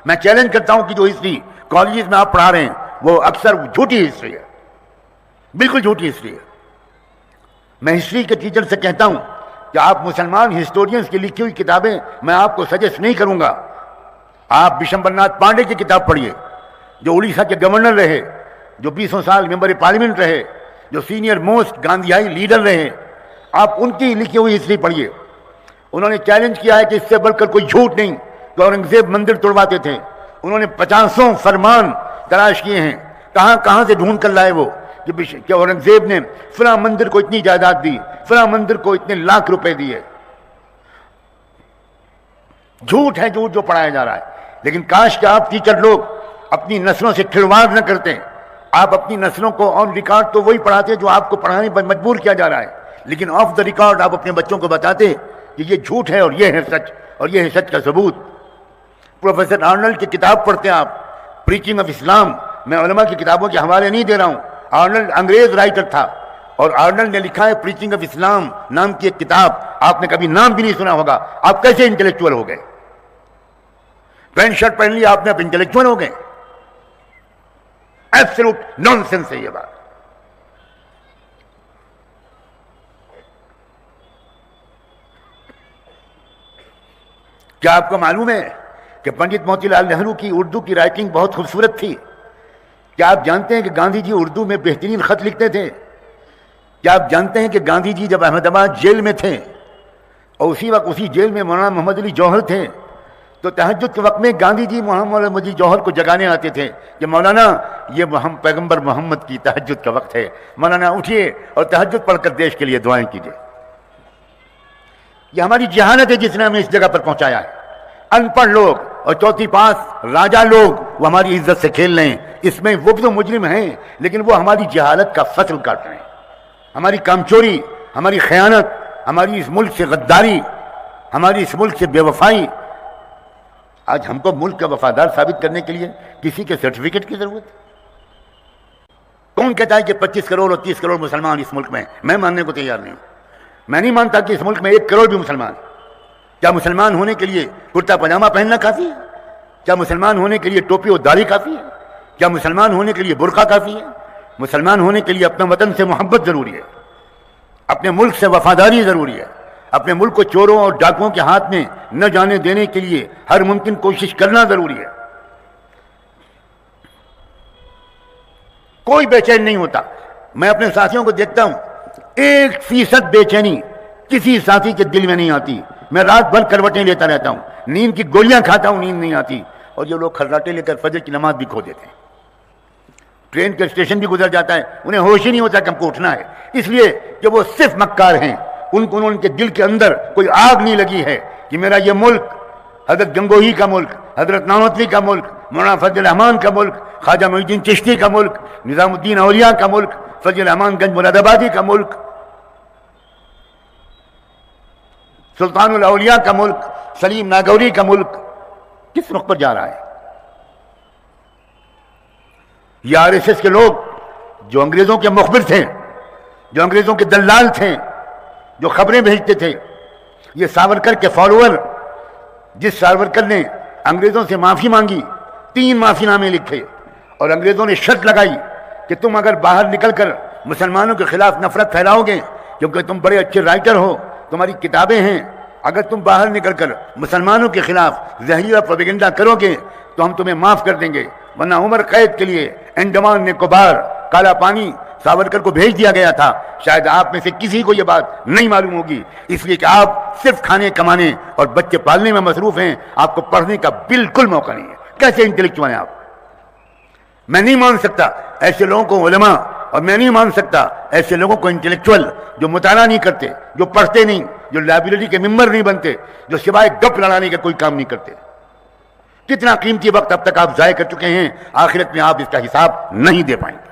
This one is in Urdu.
میں چیلنج کرتا ہوں کہ جو ہسٹری کالجز میں آپ پڑھا رہے ہیں وہ اکثر جھوٹی ہسٹری ہے، بالکل جھوٹی ہسٹری ہے۔ میں ہسٹری کے ٹیچر سے کہتا ہوں کہ آپ مسلمان ہسٹورینز کی لکھی ہوئی کتابیں میں آپ کو سجیسٹ نہیں کروں گا۔ آپ بشمبر ناتھ پانڈے کی کتاب پڑھیے، جو اڑیسہ کے گورنر رہے، جو 20 سال ممبر پارلیمنٹ رہے، جو سینئر موسٹ گاندھیائی لیڈر رہے، آپ ان کی لکھی ہوئی ہسٹری پڑھیے۔ انہوں نے چیلنج کیا ہے کہ اس سے بڑھ کر کوئی جھوٹ نہیں کہ اورنگزیب مندر توڑواتے تھے۔ انہوں نے 50 فرمان تلاش کیے ہیں، کہاں سے ڈھونڈ کر لائے وہ کہ اورنگزیب نے فلاں مندر کو اتنی جائیداد دی، فلاں مندر کو اتنے لاکھ روپے دیے۔ جھوٹ ہے جھوٹ جو پڑھایا جا رہا ہے۔ لیکن کاش کہ آپ ٹیچر لوگ اپنی نسلوں سے کھلواڑ نہ کرتے۔ آپ اپنی نسلوں کو آن ریکارڈ تو وہی پڑھاتے جو آپ کو پڑھانے پر مجبور کیا جا رہا ہے، لیکن آف دا ریکارڈ آپ اپنے بچوں کو بتاتے کہ یہ جھوٹ ہے اور یہ ہے سچ، اور یہ ہے سچ کا ثبوت۔ پروفیسر آرنلڈ کی کتاب پڑھتے ہیں آپ، پریچنگ آف اسلام۔ میں علماء کی کتابوں کے حوالے نہیں دے رہا ہوں، آرنلڈ انگریز رائٹر تھا، اور آرنلڈ نے لکھا ہے پریچنگ آف اسلام نام کی ایک کتاب۔ آپ نے کبھی نام بھی نہیں سنا ہوگا۔ آپ کیسے انٹلیکچوئل ہو گئے؟ پینٹ شرٹ پہن لی آپ نے، اب انٹلیکچوئل ہو گئے؟ ایبسلوٹ نان سینس ہے یہ بات۔ کیا آپ کو معلوم ہے کہ پنڈت موتی لال نہرو کی اردو کی رائٹنگ بہت خوبصورت تھی؟ کیا آپ جانتے ہیں کہ گاندھی جی اردو میں بہترین خط لکھتے تھے؟ کیا آپ جانتے ہیں کہ گاندھی جی جب احمد آباد جیل میں تھے اور اسی وقت اسی جیل میں مولانا محمد علی جوہر تھے، تو تہجد کے وقت میں گاندھی جی مولانا محمد علی جوہر کو جگانے آتے تھے کہ مولانا یہ ہم پیغمبر محمد کی تہجد کا وقت ہے، مولانا اٹھیے اور تہجد پڑھ کر دیش کے لیے دعائیں کیجیے۔ یہ ہماری جہالت ہے جس نے ہمیں اس جگہ پر پہنچایا ہے۔ ان پڑھ لوگ اور چوتھی پاس راجا لوگ وہ ہماری عزت سے کھیل رہے ہیں۔ اس میں وہ بھی تو مجرم ہیں، لیکن وہ ہماری جہالت کا فصل کاٹ رہے ہیں۔ ہماری کامچوری، ہماری خیانت، ہماری اس ملک سے غداری، ہماری اس ملک سے بے وفائی۔ آج ہم کو ملک کا وفادار ثابت کرنے کے لیے کسی کے سرٹیفکیٹ کی ضرورت ہے؟ کون کہتا ہے کہ 25 کروڑ اور 30 کروڑ مسلمان اس ملک میں؟ میں ماننے کو تیار نہیں ہوں۔ میں نہیں مانتا کہ اس ملک میں 1 کروڑ بھی مسلمان۔ کیا مسلمان ہونے کے لیے کرتا پاجامہ پہننا کافی ہے؟ کیا مسلمان ہونے کے لیے ٹوپی اور داڑھی کافی ہے؟ کیا مسلمان ہونے کے لیے برقع کافی ہے؟ مسلمان ہونے کے لیے اپنے وطن سے محبت ضروری ہے، اپنے ملک سے وفاداری ضروری ہے، اپنے ملک کو چوروں اور ڈاکوؤں کے ہاتھ میں نہ جانے دینے کے لیے ہر ممکن کوشش کرنا ضروری ہے۔ کوئی بے چین نہیں ہوتا۔ میں اپنے ساتھیوں کو دیکھتا ہوں، 1% بے چینی کسی ساتھی کے دل میں نہیں آتی۔ میں رات بھر کروٹیں لیتا رہتا ہوں، نیند کی گولیاں کھاتا ہوں، نیند نہیں آتی، اور یہ لوگ کھرراٹے لے کر فجر کی نماز بھی کھو دیتے ہیں۔ ٹرین کا اسٹیشن بھی گزر جاتا ہے، انہیں ہوش ہی نہیں ہوتا کہ ہم کو اٹھنا ہے، اس لیے کہ وہ صرف مکار ہیں۔ ان کے دل کے اندر کوئی آگ نہیں لگی ہے کہ میرا یہ ملک حضرت گنگوہی کا ملک، حضرت نانوتوی کا ملک، مولانا فضل الرحمان کا ملک، خواجہ معین الدین چشتی کا ملک، نظام الدین اولیاء کا ملک، فضل الرحمان گنج مراد آبادی کا ملک، سلطان الاولیاء کا ملک، سلیم ناگوری کا ملک کس رخ پر جا رہا ہے؟ یہ RSS کے لوگ جو انگریزوں کے مخبر تھے، جو انگریزوں کے دلال تھے، جو خبریں بھیجتے تھے، یہ ساورکر کے فالوور، جس ساورکر نے انگریزوں سے معافی مانگی، 3 معافی نامے لکھے، اور انگریزوں نے شرط لگائی کہ تم اگر باہر نکل کر مسلمانوں کے خلاف نفرت پھیلاؤ گے، کیونکہ تم بڑے اچھے رائٹر ہو، تمہاری کتابیں ہیں، اگر تم باہر نکل کر مسلمانوں کے خلاف زہریلا پروپیگنڈا کرو گے تو ہم تمہیں معاف کر دیں گے، ورنہ عمر قید کے لیے انڈمان نکوبار، کالا پانی ساورکر کو بھیج دیا گیا تھا۔ شاید آپ میں سے کسی کو یہ بات نہیں معلوم ہوگی، اس لیے کہ آپ صرف کھانے کمانے اور بچے پالنے میں مصروف ہیں، آپ کو پڑھنے کا بالکل موقع نہیں ہے۔ کیسے انٹلیکچوئل ہیں آپ؟ میں نہیں مان سکتا ایسے لوگوں کو علماء، اور میں نہیں مان سکتا ایسے لوگوں کو انٹلیکچوئل جو مطالعہ نہیں کرتے، جو پڑھتے نہیں، جو لائبریری کے ممبر نہیں بنتے، جو سوائے گپ لڑانے کا کوئی کام نہیں کرتے۔ کتنا قیمتی وقت اب تک آپ ضائع کر چکے ہیں، آخرت میں آپ اس کا حساب نہیں دے پائیں گے۔